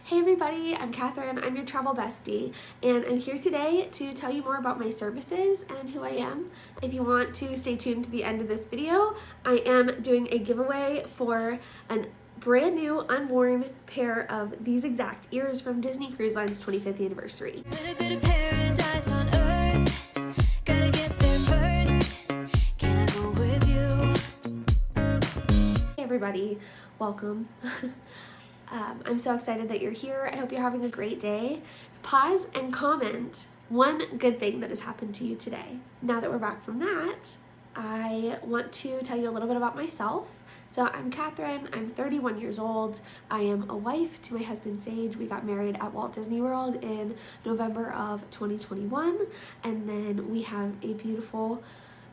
Hey everybody, I'm Katherine, I'm your travel bestie, and I'm here today to tell you more about my services and who I am. If you want to stay tuned to the end of this video, I am doing a giveaway for a brand new unworn pair of these exact ears from Disney Cruise Line's 25th anniversary. Little bit of paradise on earth, gotta get there first, can I go with you? Hey everybody, welcome. I'm so excited that you're here. I hope you're having a great day. Pause and comment one good thing that has happened to you today. Now that we're back from that, I want to tell you a little bit about myself. So I'm Katherine, I'm 31 years old. I am a wife to my husband Sage. We got married at Walt Disney World in November of 2021. And then we have a beautiful,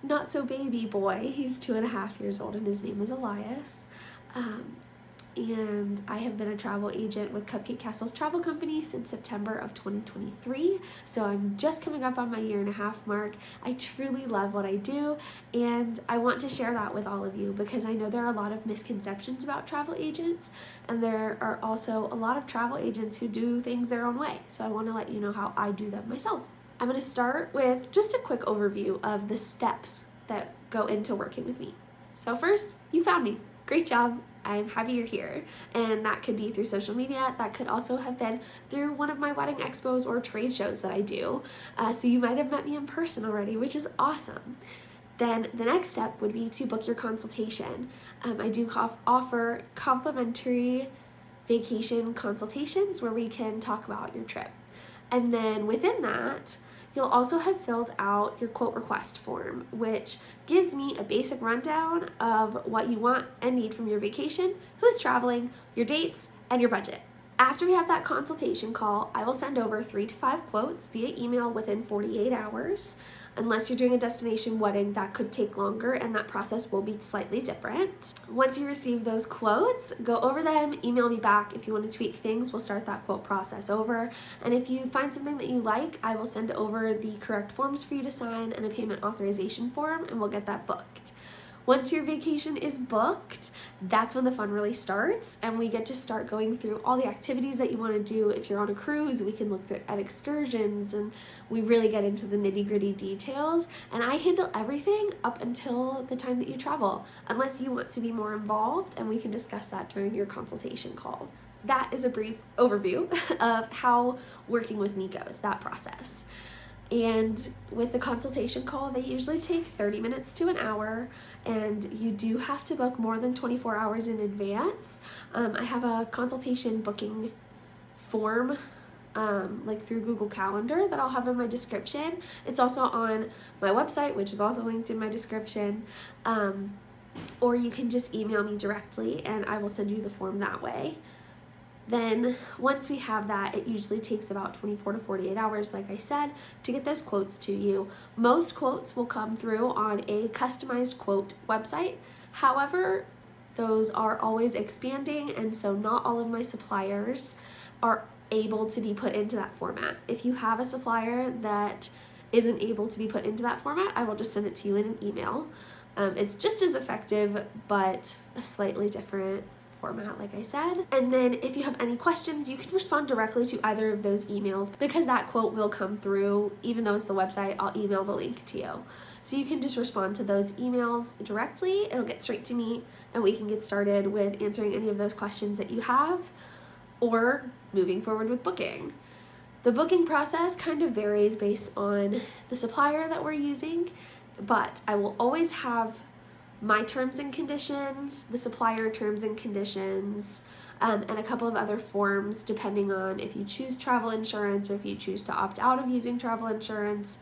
not so baby boy. He's 2.5 years old and his name is Elias. And I have been a travel agent with Cupcake Castle's travel company since September of 2023. So I'm just coming up on my 1.5 year mark. I truly love what I do, and I want to share that with all of you because I know there are a lot of misconceptions about travel agents, and there are also a lot of travel agents who do things their own way. So I want to let you know how I do them myself. I'm going to start with just a quick overview of the steps that go into working with me. So first, you found me. Great job. I'm happy you're here, and that could be through social media. That could also have been through one of my wedding expos or trade shows that I do. So you might have met me in person already, which is awesome. Then the next step would be to book your consultation. I do offer complimentary vacation consultations where we can talk about your trip. And then within that, you'll also have filled out your quote request form, which gives me a basic rundown of what you want and need from your vacation, who's traveling, your dates, and your budget. After we have that consultation call, I will send over 3 to 5 quotes via email within 48 hours. Unless you're doing a destination wedding, that could take longer and that process will be slightly different. Once you receive those quotes, go over them, email me back. If you want to tweak things, we'll start that quote process over. And if you find something that you like, I will send over the correct forms for you to sign and a payment authorization form, and we'll get that booked. Once your vacation is booked, that's when the fun really starts, and we get to start going through all the activities that you want to do. If you're on a cruise, we can look at excursions, and we really get into the nitty-gritty details, and I handle everything up until the time that you travel, unless you want to be more involved, and we can discuss that during your consultation call. That is a brief overview of how working with me goes, that process. And with the consultation call, they usually take 30 minutes to an hour, and you do have to book more than 24 hours in advance. I have a consultation booking form like through Google Calendar that I'll have in my description. It's also on my website, which is also linked in my description. Or you can just email me directly and I will send you the form that way. Then once we have that, it usually takes about 24 to 48 hours, like I said, to get those quotes to you. Most quotes will come through on a customized quote website. However, those are always expanding, and so not all of my suppliers are able to be put into that format. If you have a supplier that isn't able to be put into that format, I will just send it to you in an email. It's just as effective, but a slightly different format, like I said. And then if you have any questions, you can respond directly to either of those emails because that quote will come through. Even though it's the website, I'll email the link to you. So you can just respond to those emails directly. It'll get straight to me and we can get started with answering any of those questions that you have or moving forward with booking. The booking process kind of varies based on the supplier that we're using, but I will always have my terms and conditions, the supplier terms and conditions, and a couple of other forms depending on if you choose travel insurance or if you choose to opt out of using travel insurance,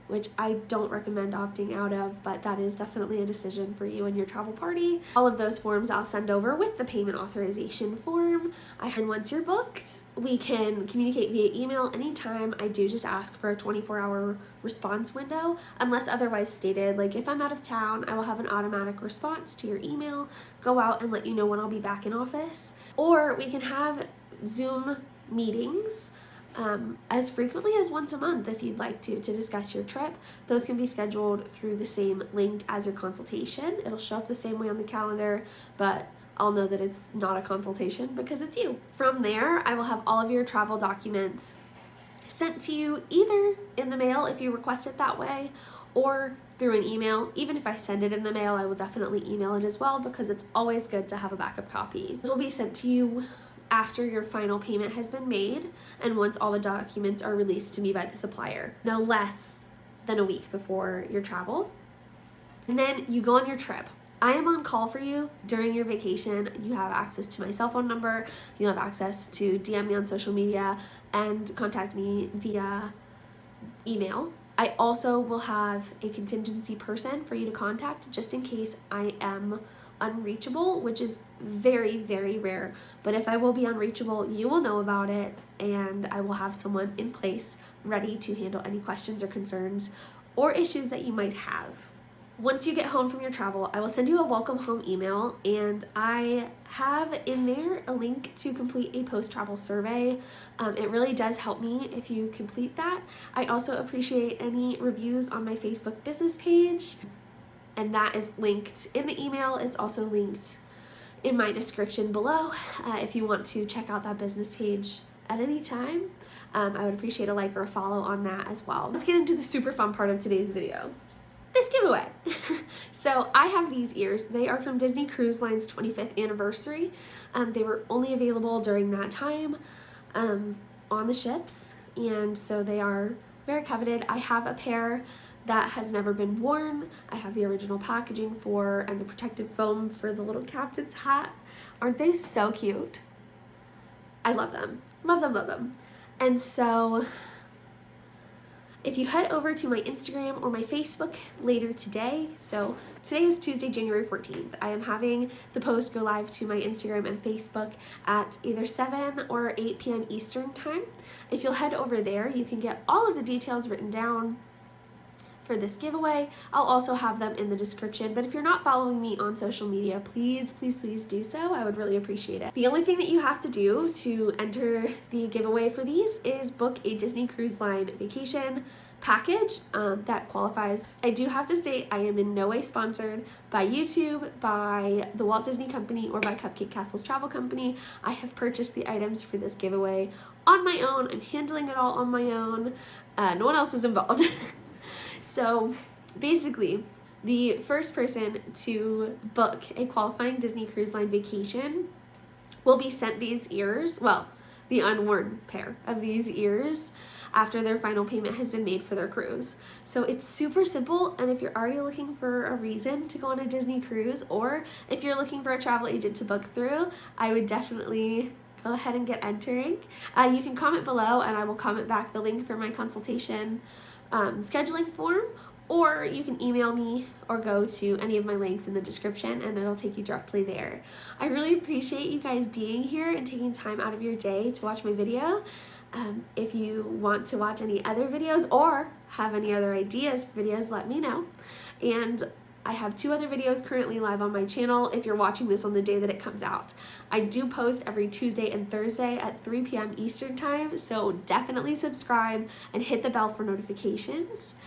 which I don't recommend opting out of, but that is definitely a decision for you and your travel party. All of those forms I'll send over with the payment authorization form. And once you're booked, we can communicate via email anytime. I do just ask for a 24-hour response window, unless otherwise stated. Like if I'm out of town, I will have an automatic response to your email, go out and let you know when I'll be back in office. Or we can have Zoom meetings as frequently as once a month if you'd like to discuss your trip. Those can be scheduled through the same link as your consultation. It'll show up the same way on the calendar, but I'll know that it's not a consultation because it's you. From there, I will have all of your travel documents sent to you either in the mail if you request it that way, or through an email. Even if I send it in the mail, I will definitely email it as well because it's always good to have a backup copy. This will be sent to you after your final payment has been made and once all the documents are released to me by the supplier, no less than a week before your travel. And then you go on your trip. I am on call for you during your vacation. You have access to my cell phone number. You have access to DM me on social media and contact me via email. I also will have a contingency person for you to contact just in case I am unreachable, which is very, very rare. But if I will be unreachable, you will know about it, and I will have someone in place ready to handle any questions or concerns or issues that you might have. Once you get home from your travel, I will send you a welcome home email, and I have in there a link to complete a post-travel survey. It really does help me if you complete that. I also appreciate any reviews on my Facebook business page, and that is linked in the email. It's also linked in my description below if you want to check out that business page at any time. I would appreciate a like or a follow on that as well. Let's get into the super fun part of today's video. This giveaway. So I have these ears. They are from Disney Cruise Line's 25th anniversary. They were only available during that time on the ships, and so they are very coveted. I have a pair that has never been worn. I have the original packaging for and the protective foam for the little captain's hat. Aren't they so cute? I love them. Love them, love them. And so if you head over to my Instagram or my Facebook later today, so today is Tuesday, January 14th. I am having the post go live to my Instagram and Facebook at either 7 or 8 p.m. Eastern time. If you'll head over there, you can get all of the details written down for this giveaway. I'll also have them in the description, but if you're not following me on social media, please, please, please do so. I would really appreciate it. The only thing that you have to do to enter the giveaway for these is book a Disney Cruise Line vacation package that qualifies. I do have to state I am in no way sponsored by YouTube, by the Walt Disney Company, or by Cupcake Castles Travel Company. I have purchased the items for this giveaway on my own. I'm handling it all on my own. No one else is involved. So basically, the first person to book a qualifying Disney Cruise Line vacation will be sent these ears, well, the unworn pair of these ears, after their final payment has been made for their cruise. So it's super simple, and if you're already looking for a reason to go on a Disney cruise, or if you're looking for a travel agent to book through, I would definitely go ahead and get entering. You can comment below, and I will comment back the link for my consultation scheduling form, or you can email me or go to any of my links in the description and it'll take you directly there. I really appreciate you guys being here and taking time out of your day to watch my video. If you want to watch any other videos or have any other ideas for videos, let me know. And I have 2 other videos currently live on my channel if you're watching this on the day that it comes out. I do post every Tuesday and Thursday at 3 p.m. Eastern time, so definitely subscribe and hit the bell for notifications.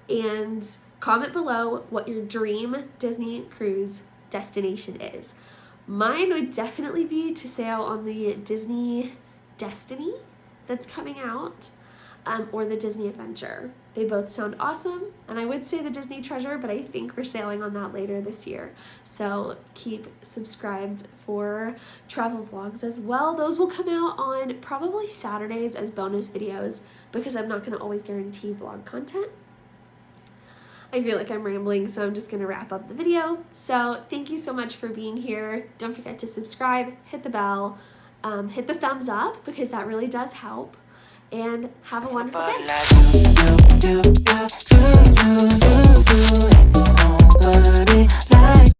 And comment below what your dream Disney cruise destination is. Mine would definitely be to sail on the Disney Destiny that's coming out, or the Disney Adventure. They both sound awesome, and I would say the Disney Treasure, but I think we're sailing on that later this year. So keep subscribed for travel vlogs as well. Those will come out on probably Saturdays as bonus videos because I'm not going to always guarantee vlog content. I feel like I'm rambling, so I'm just going to wrap up the video. So thank you so much for being here. Don't forget to subscribe, hit the bell, hit the thumbs up because that really does help. And have a wonderful day.